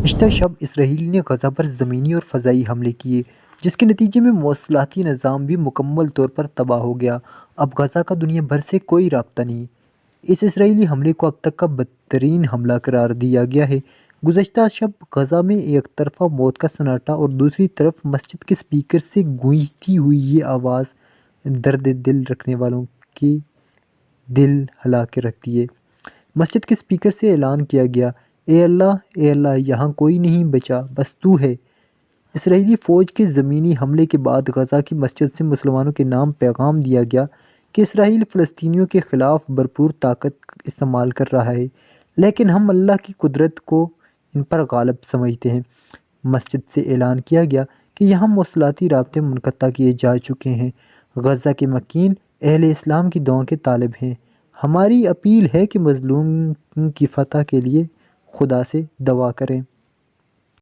گزشتہ شب اسرائیل نے غزہ پر زمینی اور فضائی حملے کیے جس کے نتیجے میں مواصلاتی نظام بھی مکمل طور پر تباہ ہو گیا۔ اب غزہ کا دنیا بھر سے کوئی رابطہ نہیں۔ اس اسرائیلی حملے کو اب تک کا بدترین حملہ قرار دیا گیا ہے۔ گزشتہ شب غزہ میں ایک طرف موت کا سناٹا اور دوسری طرف مسجد کے اسپیکر سے گونجتی ہوئی یہ آواز درد دل رکھنے والوں کی دل ہلا کے رکھتی ہے۔ مسجد کے اسپیکر سے اعلان کیا گیا، اے اللہ یہاں کوئی نہیں بچا، بس تو ہے۔ اسرائیلی فوج کے زمینی حملے کے بعد غزہ کی مسجد سے مسلمانوں کے نام پیغام دیا گیا کہ اسرائیل فلسطینیوں کے خلاف بھرپور طاقت استعمال کر رہا ہے، لیکن ہم اللہ کی قدرت کو ان پر غالب سمجھتے ہیں۔ مسجد سے اعلان کیا گیا کہ یہاں مواصلاتی رابطے منقطع کیے جا چکے ہیں۔ غزہ کے مکین اہل اسلام کی دعاؤں کے طالب ہیں۔ ہماری اپیل ہے کہ مظلوم کی فتح کے لیے خدا سے دعا کریں۔